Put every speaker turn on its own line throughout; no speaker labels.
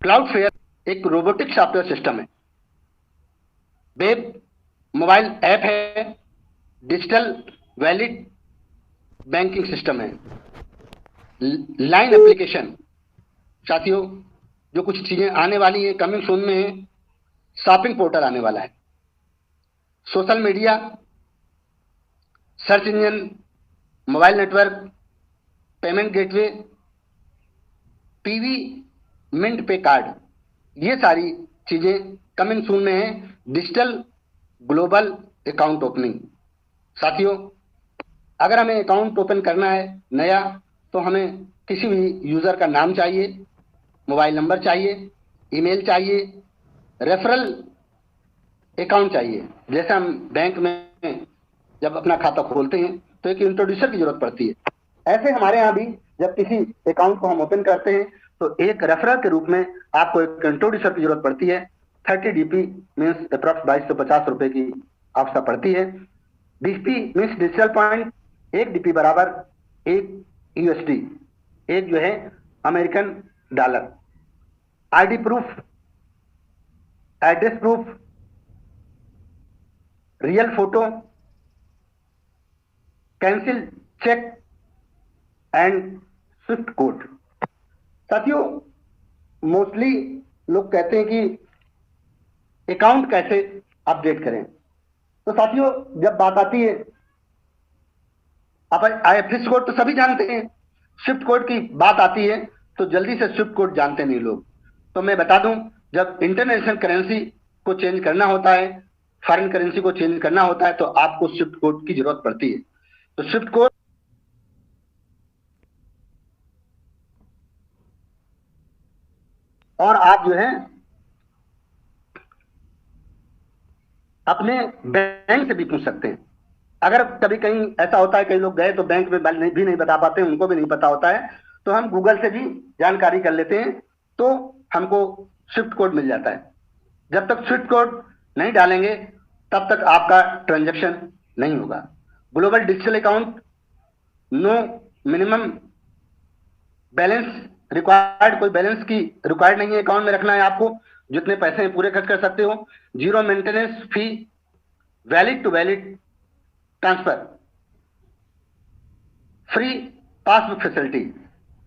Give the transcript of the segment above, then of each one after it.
क्लाउडफेयर एक robotic software system है, web mobile app है, डिजिटल वैलिड बैंकिंग सिस्टम है, लाइन एप्लीकेशन। साथियों, जो कुछ चीजें आने वाली हैं, कमिंग सून में है, शॉपिंग पोर्टल आने वाला है, social media, search engine, mobile network, payment gateway, PV, mint pay card, ये सारी चीजें कमिंग सून में है। Digital global account opening. साथियों, अगर हमें अकाउंट ओपन करना है नया, तो हमें किसी भी यूजर का नाम चाहिए, मोबाइल नंबर चाहिए, ईमेल चाहिए, रेफरल अकाउंट चाहिए। जैसे हम बैंक में जब अपना खाता खोलते हैं तो एक इंट्रोड्यूसर की जरूरत पड़ती है, ऐसे हमारे यहाँ भी जब किसी अकाउंट को हम ओपन करते हैं तो एक रेफरल के रूप में आपको एक इंट्रोड्यूसर की जरूरत पड़ती है। 30 डीपी मीन्स अप्रॉक्स 2250 रुपए की आवश्यकता पड़ती है। डीपी मीन्स डिजिटल पॉइंट, एक डीपी बराबर एक यूएसडी, एक जो है American dollar. ID proof, address proof, real photo, cancel cheque and Swift code. साथियों, मोस्टली लोग कहते हैं कि अकाउंट कैसे अपडेट करें। तो साथियों, जब बात आती है, अब आईएफएससी कोड तो सभी जानते हैं, स्विफ्ट कोड की बात आती है तो जल्दी से स्विफ्ट कोड जानते नहीं लोग। तो मैं बता दूं, जब इंटरनेशनल करेंसी को चेंज करना होता है, फॉरेन करेंसी को चेंज करना होता है, तो आपको स्विफ्ट कोड की जरूरत पड़ती है। तो स्विफ्ट कोड और आप जो है अपने बैंक से भी पूछ सकते हैं। अगर कभी कहीं ऐसा होता है, कई लोग गए तो बैंक में भी नहीं बता पाते, उनको भी नहीं पता होता है, तो हम गूगल से भी जानकारी कर लेते हैं, तो हमको स्विफ्ट कोड मिल जाता है। जब तक स्विफ्ट कोड नहीं डालेंगे तब तक आपका ट्रांजैक्शन नहीं होगा। Global digital account, no minimum balance required, कोई बैलेंस की रिक्वायर्ड नहीं है अकाउंट में रखना है आपको, जितने पैसे हैं पूरे खर्च कर सकते हो। Zero maintenance fee, valid to valid transfer, free passbook facility,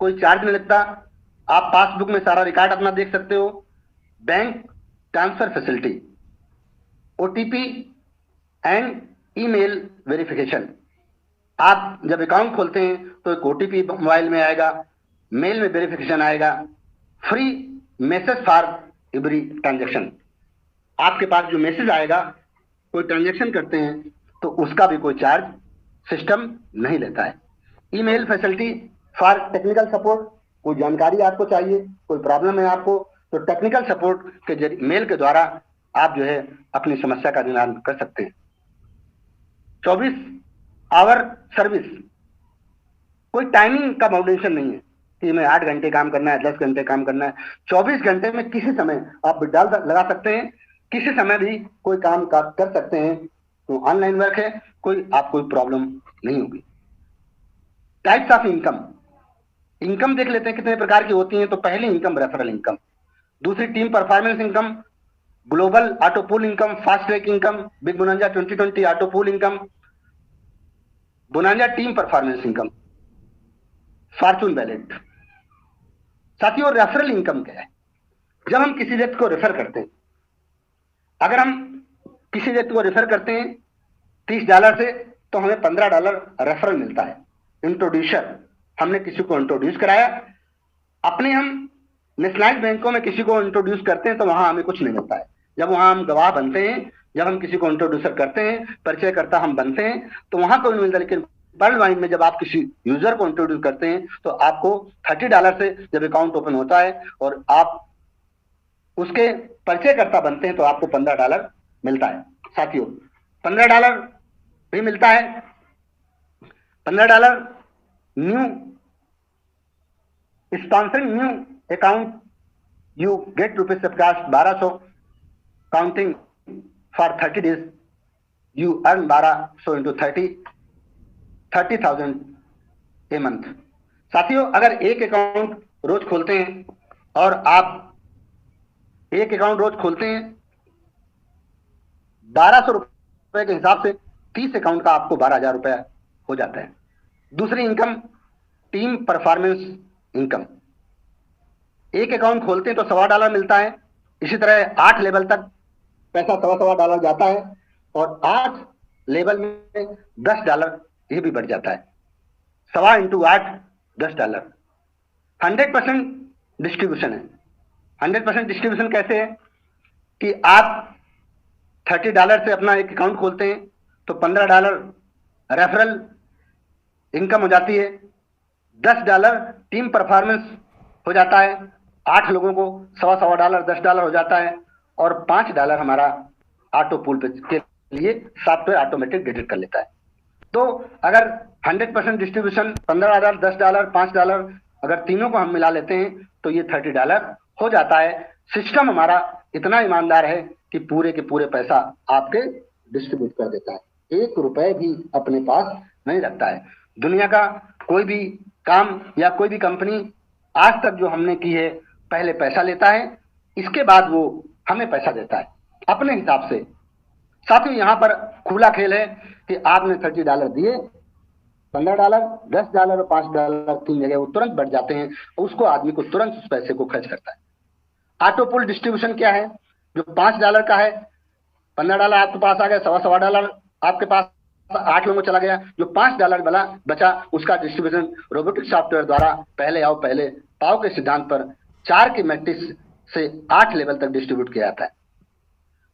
कोई चार्ज नहीं लगता, आप पासबुक में सारा रिकॉर्ड अपना देख सकते हो। Bank transfer facility, OTP and email verification. आप जब अकाउंट खोलते हैं तो एक ओटीपी मोबाइल में आएगा, मेल में वेरिफिकेशन आएगा, free message for every transaction. आपके पास जो मैसेज आएगा, कोई ट्रांजेक्शन करते हैं तो उसका भी कोई चार्ज सिस्टम नहीं लेता है। Email facility for technical support, कोई जानकारी आपको चाहिए, कोई प्रॉब्लम है आपको, तो टेक्निकल सपोर्ट के जरिए मेल के द्वारा आप जो है अपनी समस्या का निदान कर सकते हैं। 24 आवर सर्विस, कोई टाइमिंग का बाउंडेशन नहीं है कि मैं 8 घंटे काम करना है, 10 घंटे काम करना है। 24 घंटे में किसी समय आप विड्रॉल लगा सकते हैं, किसी समय भी कोई काम कर सकते हैं। तो ऑनलाइन वर्क है, कोई प्रॉब्लम नहीं होगी। टाइप्स ऑफ इनकम, इनकम देख लेते हैं कितने प्रकार की होती हैं। तो पहली इनकम रेफरल इनकम, दूसरी team performance income, global auto pool income, fast track income, big bonanza 2020 auto pool income, bonanza team performance income, Fortune wallet. साथियों, रेफरल इनकम क्या है? जब हम किसी व्यक्ति को रेफर करते हैं, अगर हम किसी व्यक्ति को रेफर करते हैं $30 से, तो हमें $15 रेफरल मिलता है। इंट्रोड्यूसर, हमने किसी को इंट्रोड्यूस कराया, अपने हम नेशनलाइज बैंकों में किसी को इंट्रोड्यूस करते हैं तो वहां हमें कुछ नहीं मिलता है। जब वहां हम गवाह बनते हैं, जब हम किसी को इंट्रोड्यूसर करते हैं, परिचयकर्ता हम बनते हैं, तो वहां कोई नहीं मिलता। लेकिन वर्ल्ड वाइड में जब आप किसी यूजर को इंट्रोड्यूस करते हैं तो आपको $30 से जब अकाउंट ओपन होता है और आप उसके परिचयकर्ता बनते हैं तो आपको $15 मिलता है। साथियों, $15 भी मिलता है। $15 new sponsoring new account, you get rupees subcaste 1200 counting for 30 days, you earn 1200 into 30,000 a month. साथियों, अगर एक अकाउंट रोज खोलते हैं और आप एक अकाउंट रोज खोलते हैं 1200 रुपए के हिसाब से 30 अकाउंट का आपको 12,000 रुपया हो जाता है। दूसरी इनकम टीम परफॉर्मेंस इनकम। एक अकाउंट खोलते हैं तो $1.25 मिलता है। इसी तरह 8 लेवल तक पैसा $1.25 जाता है और 8 लेवल में $10 ये भी बढ़ जाता है। 1.25 इंटू 8 $10। 100% डिस्ट्रीब्यूशन है। 100% डिस्ट्रीब्यूशन कैसे है कि आप $30 से अपना एक अकाउंट खोलते हैं तो $15 रेफरल इनकम हो जाती है, $10 टीम परफॉर्मेंस हो जाता है, 8 लोगों को $1.25 $10 हो जाता है और $5 हमारा ऑटो पूल के लिए सॉफ्टवेयर ऑटोमेटिक डिडक्ट कर लेता है। तो अगर 100% डिस्ट्रीब्यूशन, $15 $10 $5 अगर तीनों को हम मिला लेते हैं तो ये $30 हो जाता है। सिस्टम हमारा इतना ईमानदार है कि पूरे के पूरे पैसा आपके डिस्ट्रीब्यूट कर देता है, 1 रुपए भी अपने पास नहीं रखता है। दुनिया का कोई भी काम या कोई भी कंपनी आज तक जो हमने की है, पहले पैसा लेता है, इसके बाद वो हमें पैसा देता है अपने हिसाब से। साथियों, यहाँ पर खुला खेल है कि आपने $30 दिए, $15 $10 और $5 तीन जगह वो तुरंत बढ़ जाते हैं, उसको आदमी को तुरंत उस पैसे को खर्च करता है। ऑटो पुल डिस्ट्रीब्यूशन क्या है? जो $5 का है, $15 आपके पास आ गया, $1.25 आपके पास 8 लोगों को चला गया, जो $5 वाला बचा उसका डिस्ट्रीब्यूशन रोबोटिक सॉफ्टवेयर द्वारा पहले आओ पहले पाओ के सिद्धांत पर 4 की मैट्रिक्स से 8 लेवल तक डिस्ट्रीब्यूट किया जाता है।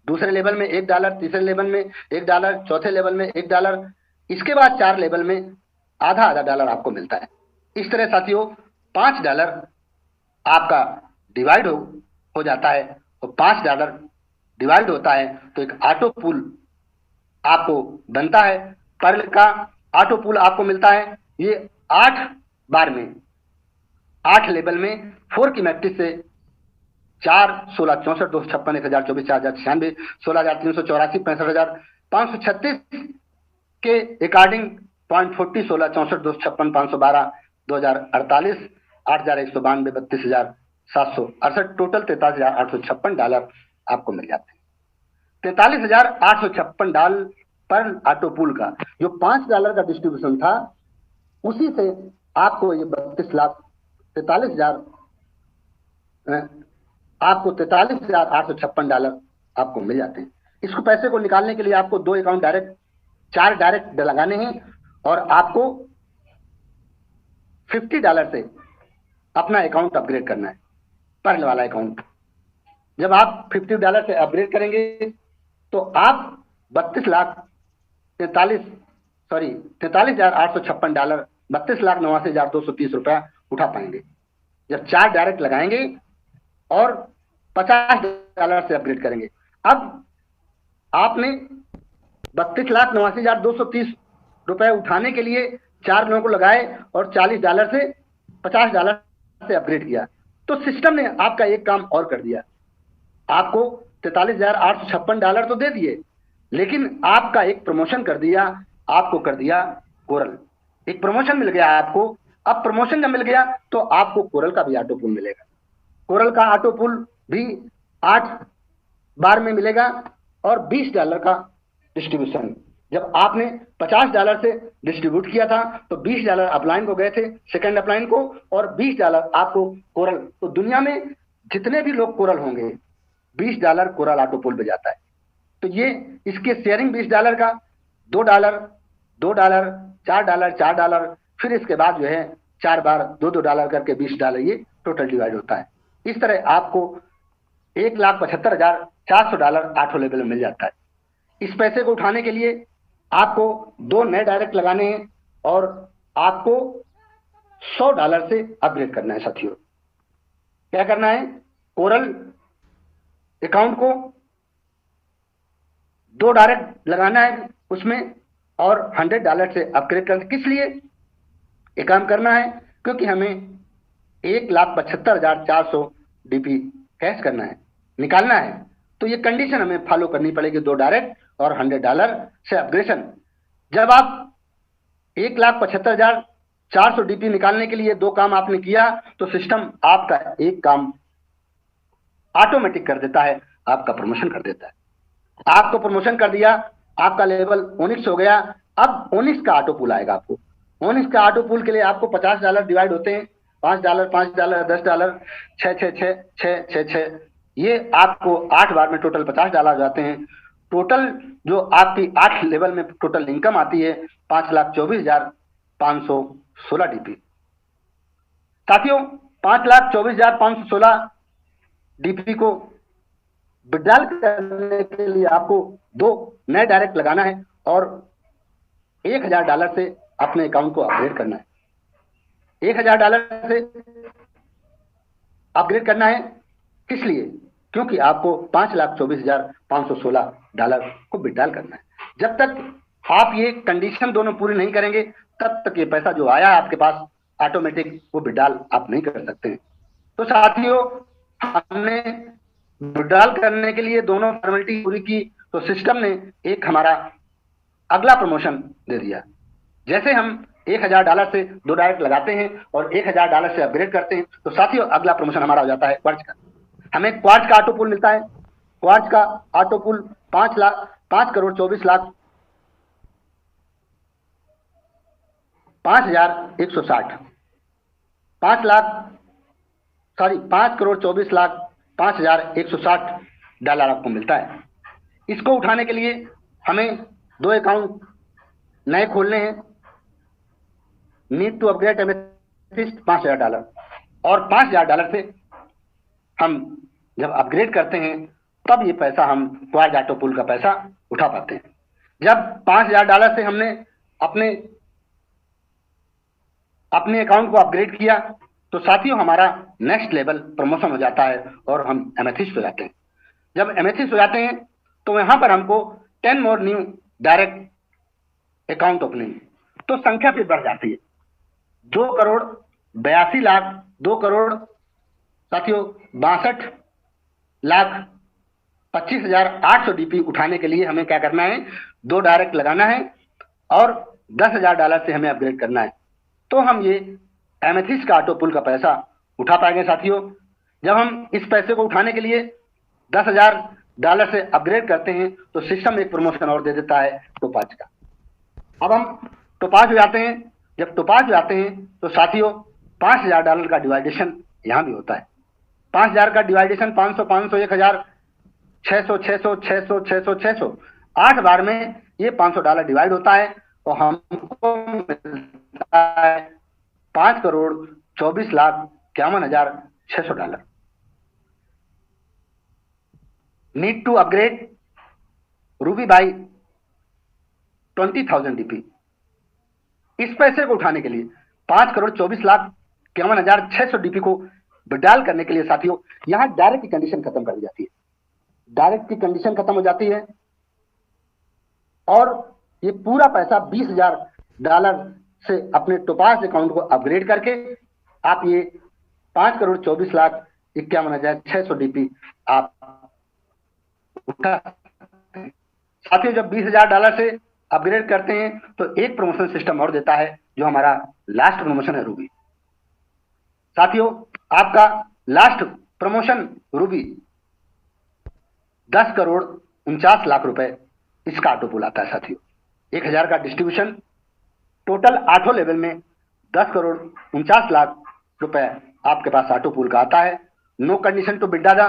दूसरे लेवल में $1, तीसरे लेवल में $1, चौथे लेवल में $1, इसके बाद 4 लेवल में आधा डॉलर आपको मिलता है। इस तरह साथियों $5 आपका डिवाइड हो जाता है और $5 डिवाइड होता है तो एक ऑटो पूल आपको बनता है। पर्ल का ऑटो पूल आपको मिलता है। ये 8 बार में 8 लेवल में 4 की मैट्रिक्स से 4 16 64 256 1024 4096 16384 65536 के अकॉर्डिंग 0.40 16 64 256 512 2048 8192 32768 टोटल $43,856 आपको मिल जाते हैं। $43,856 पर ऑटो पूल का जो $5 का डिस्ट्रीब्यूशन था, उसी से आपको ये 43,43,000 आपको $43,856 आपको मिल जाते हैं। इसको पैसे को निकालने के लिए आपको 2 अकाउंट डायरेक्ट 4 डायरेक्ट लगाने हैं और आपको $50 से अपना अकाउंट अपग्रेड करना है, पर्ल वाला अकाउंट। जब आप $50 से अपग्रेड करेंगे तो आप $43,856 $32,89,230 उठा पाएंगे जब 4 डायरेक्ट लगाएंगे और $50 से अपग्रेड करेंगे। अब आपने $32,89,230 उठाने के लिए 4 लोगों को लगाए और $40 से $50 से अपग्रेड किया, तो सिस्टम ने आपका एक काम और कर दिया। आपको $43,856 तो दे दिए, लेकिन आपका एक प्रमोशन कर दिया, आपको कर दिया कोरल। एक प्रमोशन मिल गया आपको। अब प्रमोशन जब मिल गया तो आपको कोरल का भी ऑटो पूल मिलेगा। कोरल का ऑटो पूल भी 8 बार में मिलेगा और $20 का डिस्ट्रीब्यूशन। जब आपने $50 से डिस्ट्रीब्यूट किया था तो $20 अपलाइन को गए थे, सेकंड अपलाइन को, और $20 आपको कोरल। तो दुनिया में जितने भी लोग कोरल होंगे $20 कोरल ऑटो पूल पे जाता है। तो ये इसके शेयरिंग $20 का $2 $2 $4 $4, फिर इसके बाद जो है 4 बार $2 करके $20 ये टोटल डिवाइड होता है। इस तरह आपको $1,75,400 8 लेवल में मिल जाता है। इस पैसे को उठाने के लिए आपको 2 नए डायरेक्ट लगाने हैं और आपको $100 से अपग्रेड करना है। साथियों क्या करना है? कोरल अकाउंट को 2 डायरेक्ट लगाना है उसमें और $100 से अपग्रेड करना। किस लिए ये काम करना है? क्योंकि हमें 1,75,400 DP कैश करना है, निकालना है। तो ये कंडीशन हमें फॉलो करनी पड़ेगी, 2 डायरेक्ट और $100 से अपग्रेशन। जब आप 1,75,400 DP निकालने के लिए 2 काम आपने किया तो सिस्टम आपका एक काम ऑटोमेटिक कर देता है, आपका प्रमोशन कर देता है। आपको प्रमोशन कर दिया, आपका लेवल ओनिक्स हो गया। अब ओनिक्स का ऑटो पूल आएगा आपको। ओनिक्स का ऑटो पूल के लिए आपको $50 डिवाइड होते हैं, $5, $5, $10, 6, ये आपको 8 बार में टोटल $50 जाते हैं। टोटल जो आपकी 8 लेवल में टोटल इनकम आती है 5,24,516 डीपी। साथियों, 5,24,516 डीपी को विड्रॉल करने के लिए आपको 2 नए डायरेक्ट लगाना है और $1,000 से अपने अकाउंट को अपग्रेड करना है। $1,000 से अपग्रेड करना है, किस लिए? क्योंकि आपको $5,24,516 को विड्रॉल करना है। जब तक आप ये कंडीशन दोनों पूरी नहीं करेंगे, तब तक ये पैसा जो आया आपके पास ऑटोमेटिक वो विड्रॉल आप नहीं कर सकते। तो साथियों, हमने विड्रॉल करने के लिए दोनों फॉर्मेलिटी पूरी की, तो सिस्टम ने एक हमारा अगला प्रमोशन दे दिया। जैसे हम $1,000 से 2 डायरेक्ट लगाते हैं और $1,000 से अपग्रेड करते हैं, तो साथियों अगला प्रमोशन हमारा हो जाता है क्वार्ट्ज का। हमें क्वार्ट्ज का ऑटो पूल मिलता है। क्वार्ट्ज का ऑटो पूल 5,24,00,000 5,160 $5,24,00,000 आपको मिलता है। इसको उठाने के लिए हमें 2 अकाउंट नए खोलने हैं। नीड टू अपग्रेड एमेथिस्ट $5,000 और $5,000 से हम जब अपग्रेड करते हैं तब ये पैसा हम क्वार्ट्ज ऑटो पूल का पैसा उठा पाते हैं। जब $5,000 से हमने अपने अकाउंट को अपग्रेड किया, तो साथियों हमारा नेक्स्ट लेवल प्रमोशन हो जाता है और हम एमेथिस्ट हो जाते हैं। जब एमेथिस्ट हो जाते हैं तो यहाँ पर हमको 10 more new direct account opening, तो संख्या फिर बढ़ जाती है। 2,82,00,000 साथियों 62,25,800 डीपी उठाने के लिए हमें क्या करना है? 2 डायरेक्ट लगाना है और $10,000 से हमें अपग्रेड करना है, तो हम ये एमेथिस्ट का ऑटो पूल का पैसा उठा पाएंगे। साथियों, जब हम इस पैसे को उठाने के लिए $10,000 से अपग्रेड करते हैं, तो सिस्टम एक प्रमोशन और दे देता है टोपाज का। अब हम टोपाज हो जाते हैं। जब टोपाज हो जाते हैं तो साथियों $5,000 का डिवाइडेशन यहाँ भी होता है। 5,000 का डिवाइडेशन 500, 500, 1,000, 600, 600, 600, 600, 600, 8 बार में ये $500 डिवाइड होता है और हमको मिलता है $5,24,51,600। Need to upgrade ruby by 20,000 DP. इस पैसे को उठाने के लिए 5,24,51,600 डीपी को विड्रॉल करने के लिए साथियों यहां डायरेक्ट की कंडीशन खत्म कर दी जाती है। डायरेक्ट की कंडीशन खत्म हो जाती है और ये पूरा पैसा $20,000 से अपने टोपाज अकाउंट को अपग्रेड करके आप ये 5,24,51,600 डीपी आप उठा सकते हैं। साथियों, जब $20,000 से अपग्रेड करते हैं तो एक प्रमोशन सिस्टम और देता है, जो हमारा लास्ट प्रमोशन है रूबी। साथियों, आपका लास्ट प्रमोशन रूबी 10,49,00,000 रुपए इसका ऑटो पूल आता है। साथियों 1,000 का डिस्ट्रीब्यूशन, टोटल 8 लेवल में 10,49,00,000 रुपए आपके पास ऑटो पूल का आता है। No condition to withdraw the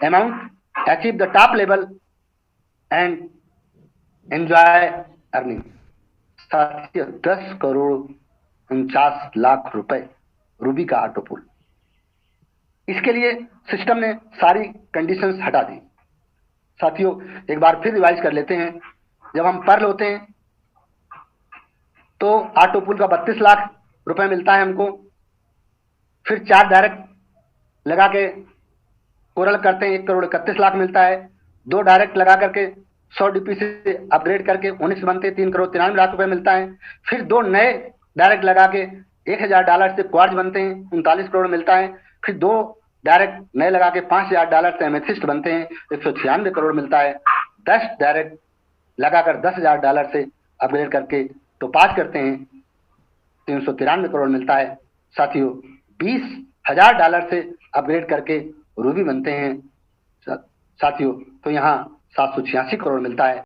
amount, achieve the top level and enjoy earning. साथियों 10,49,00,000 रुपए रूबी का ऑटो पूल। इसके लिए सिस्टम ने सारी कंडीशंस हटा दी। साथियों एक बार फिर रिवाइज कर लेते हैं। जब हम पर्ल होते हैं तो ऑटो पूल का 32 लाख रुपए मिलता है हमको। फिर 4 डायरेक्ट लगा के कोरल करते हैं, 1,31,00,000 मिलता है। 2 डायरेक्ट लगा करके 100 डीपी से अपग्रेड करके 19 बनते 3,93,00,000 रुपए मिलता है। फिर 2 नए डायरेक्ट लगा के $1,000 से क्वार्ट्ज बनते हैं, 39 करोड़ मिलता है। फिर 2 डायरेक्ट नए लगा के $5,000 से एमेथिस्ट बनते हैं, 196 करोड़ मिलता है। 10 डायरेक्ट लगाकर $10,000 से अपग्रेड करके तो पास करते हैं, 393 करोड़ मिलता है। साथियों $20,000 से अपग्रेड करके रूबी बनते हैं साथियों, तो यहाँ 786 करोड़ मिलता है।